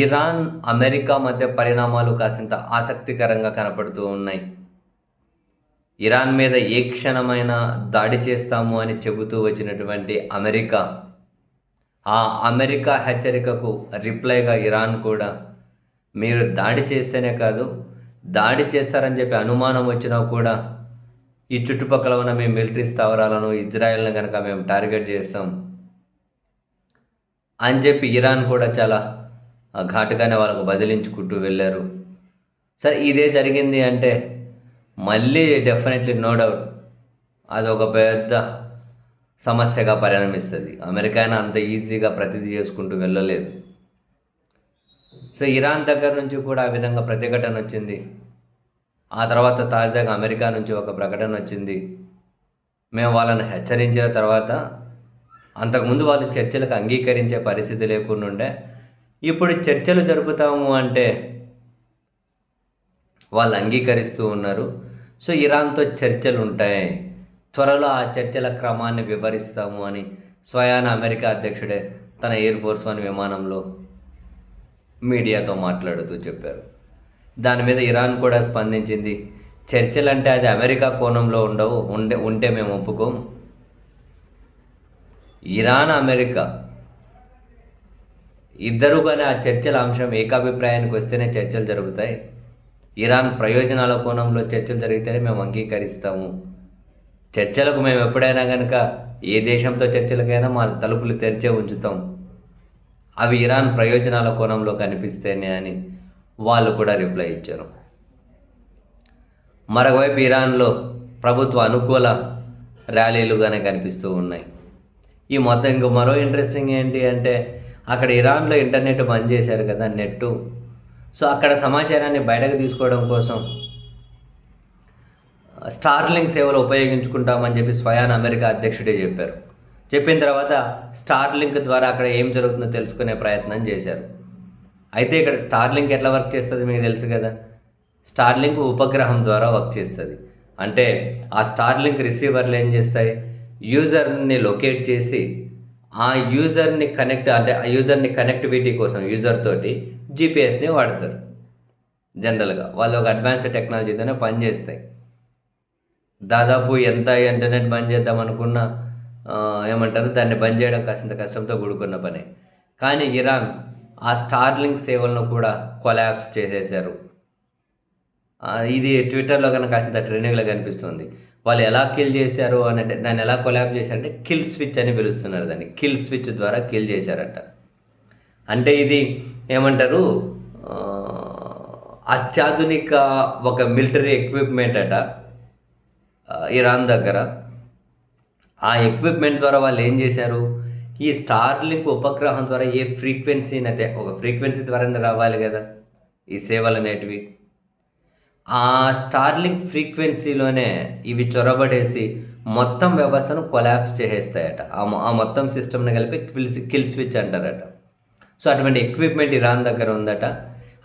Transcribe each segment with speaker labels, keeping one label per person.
Speaker 1: Iran, America మధ్య పరిణామాలు కాసింత ఆసక్తికరంగా కనపడుతూ ఉన్నాయి. ఇరాన్ మీద ఏ క్షణమైనా దాడి చేస్తాము అని చెబుతూ వచ్చినటువంటి అమెరికా, ఆ అమెరికా హెచ్చరికకు రిప్లైగా ఇరాన్ కూడా మీరు దాడి చేస్తేనే కాదు, దాడి చేస్తారని చెప్పి అనుమానం వచ్చినా కూడా ఈ చుట్టుపక్కల ఉన్న మీ మిలిటరీ స్థావరాలను, ఇజ్రాయెల్‌ని గనక మేము టార్గెట్ చేస్తాం అని చెప్పి ఇరాన్ కూడా చాలా ఘాటుగానే వాళ్ళకు బదిలించుకుంటూ వెళ్ళారు. సరే ఇదే జరిగింది అంటే మళ్ళీ డెఫినెట్లీ నో డౌట్ అదొక పెద్ద సమస్యగా పరిణమిస్తుంది. అమెరికా అయినా అంత ఈజీగా ప్రతిదీ చేసుకుంటూ వెళ్ళలేదు. సో ఇరాన్ దగ్గర నుంచి కూడా ఆ విధంగా ప్రతిఘటన వచ్చింది. ఆ తర్వాత తాజాగా అమెరికా నుంచి ఒక ప్రకటన వచ్చింది. మేము వాళ్ళని హెచ్చరించిన తర్వాత అంతకుముందు వాళ్ళు చర్చలకు అంగీకరించే పరిస్థితి లేకుండా ఉండే, ఇప్పుడు చర్చలు జరుపుతాము అంటే వాళ్ళు అంగీకరిస్తూ ఉన్నారు. సో ఇరాన్తో చర్చలు ఉంటాయి, త్వరలో ఆ చర్చల క్రమాన్ని వివరిస్తాము అని స్వయాన అమెరికా అధ్యక్షుడే తన ఎయిర్ ఫోర్స్ వన్ విమానంలో మీడియాతో మాట్లాడుతూ చెప్పారు. దాని మీద ఇరాన్ కూడా స్పందించింది. చర్చలు అంటే అది అమెరికా కోణంలో ఉండవు, ఉంటే మేము ఒప్పుకోం. ఇరాన్, అమెరికా ఇద్దరు కానీ ఆ చర్చల అంశం ఏకాభిప్రాయానికి వస్తేనే చర్చలు జరుగుతాయి. ఇరాన్ ప్రయోజనాల కోణంలో చర్చలు జరిగితేనే మేము అంగీకరిస్తాము. చర్చలకు మేము ఎప్పుడైనా కనుక ఏ దేశంతో చర్చలకైనా మా తలుపులు తెరిచే ఉంచుతాం, అవి ఇరాన్ ప్రయోజనాల కోణంలో కనిపిస్తేనే అని వాళ్ళు కూడా రిప్లై ఇచ్చారు. మరోవైపు ఇరాన్లో ప్రభుత్వ అనుకూల ర్యాలీలుగానే కనిపిస్తూ ఉన్నాయి. ఈ మొత్తం ఇంకో మరో ఇంట్రెస్టింగ్ ఏంటి అంటే అక్కడ ఇరాన్లో ఇంటర్నెట్ బంద్ చేశారు కదా, నెట్టు. సో అక్కడ సమాచారాన్ని బయటకు తీసుకోవడం కోసం స్టార్లింక్ సేవలు ఉపయోగించుకుంటామని చెప్పి స్వయాన అమెరికా అధ్యక్షుడే చెప్పారు. చెప్పిన తర్వాత స్టార్లింక్ ద్వారా అక్కడ ఏం జరుగుతుందో తెలుసుకునే ప్రయత్నం చేశారు. అయితే ఇక్కడ స్టార్లింక్ ఎట్లా వర్క్ చేస్తుంది మీకు తెలుసు కదా. స్టార్లింక్ ఉపగ్రహం ద్వారా వర్క్ చేస్తుంది. అంటే ఆ స్టార్లింక్ రిసీవర్లు ఏం చేస్తాయి, యూజర్ని లొకేట్ చేసి ఆ యూజర్ని ఆ యూజర్ని కనెక్టివిటీ కోసం యూజర్ తోటి జీపీఎస్ని వాడతారు. జనరల్గా వాళ్ళు ఒక అడ్వాన్స్డ్ టెక్నాలజీతోనే పనిచేస్తాయి. దాదాపు ఎంత ఇంటర్నెట్ బంద్ చేద్దాం అనుకున్నా ఏమంటారు, దాన్ని బంద్ చేయడం కాసింత కష్టంతో కూడుకున్న పని. కానీ ఇరాన్ ఆ స్టార్లింక్ సేవలను కూడా కొలాప్స్ చేసేశారు. ఇది ట్విట్టర్లో కనుక కాసింత ట్రెండింగ్లో కనిపిస్తుంది. వాళ్ళు ఎలా కిల్ చేశారు అని అంటే, దాన్ని ఎలా కొలాబ్ చేశారంటే కిల్ స్విచ్ అని పిలుస్తున్నారు. దాన్ని కిల్ స్విచ్ ద్వారా కిల్ చేశారట. అంటే ఇది ఏమంటారు, అత్యాధునిక ఒక మిలిటరీ ఎక్విప్మెంట్ అట ఇరాన్ దగ్గర. ఆ ఎక్విప్మెంట్ ద్వారా వాళ్ళు ఏం చేశారు, ఈ స్టార్లింక్ ఉపగ్రహం ద్వారా ఏ ఫ్రీక్వెన్సీని అయితే ఒక ఫ్రీక్వెన్సీ ద్వారానే రావాలి కదా ఈ సేవలు అనేటివి, ఆ స్టార్లింక్ ఫ్రీక్వెన్సీలోనే ఇవి చొరబడేసి మొత్తం వ్యవస్థను కొలాప్స్ చేసేస్తాయట. ఆ మొత్తం సిస్టమ్ని కలిపి కిల్ స్విచ్ అంటారట. సో అటువంటి ఎక్విప్మెంట్ ఇరాన్ దగ్గర ఉందట.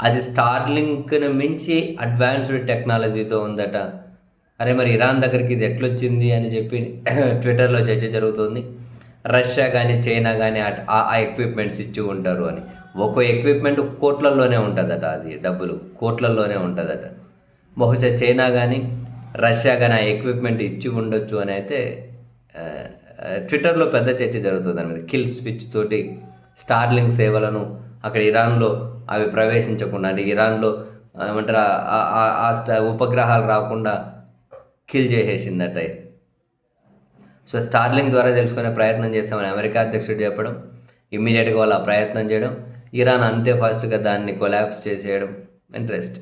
Speaker 1: అది స్టార్లింక్ను మించి అడ్వాన్స్డ్ టెక్నాలజీతో ఉందట. అరే మరి ఇరాన్ దగ్గరికి ఇది ఎట్లొచ్చింది అని చెప్పి ట్విట్టర్లో చర్చ జరుగుతుంది. రష్యా కానీ చైనా కానీ ఆ ఎక్విప్మెంట్స్ ఇచ్చి ఉంటారు అని. ఒక్కో ఎక్విప్మెంట్ కోట్లల్లోనే ఉంటుందట, అది డబ్బులు కోట్లల్లోనే ఉంటుందట. బహుశా చైనా కానీ రష్యా కానీ ఆ ఎక్విప్మెంట్ ఇచ్చి ఉండొచ్చు అని అయితే ట్విట్టర్లో పెద్ద చర్చ జరుగుతుంది అనమాట. కిల్ స్విచ్ తోటి స్టార్లింక్ సేవలను అక్కడ ఇరాన్లో అవి ప్రవేశించకుండా, అంటే ఇరాన్లో ఏమంటారు ఉపగ్రహాలు రాకుండా కిల్ చేసేసిందట. సో స్టార్లింక్ ద్వారా తెలుసుకునే ప్రయత్నం చేస్తామని అమెరికా అధ్యక్షుడు చెప్పడం, ఇమ్మీడియట్గా వాళ్ళు ఆ ప్రయత్నం చేయడం, ఇరాన్ అంతే ఫాస్ట్గా దాన్ని కొలాప్స్ చేసేయడం ఇంట్రెస్ట్.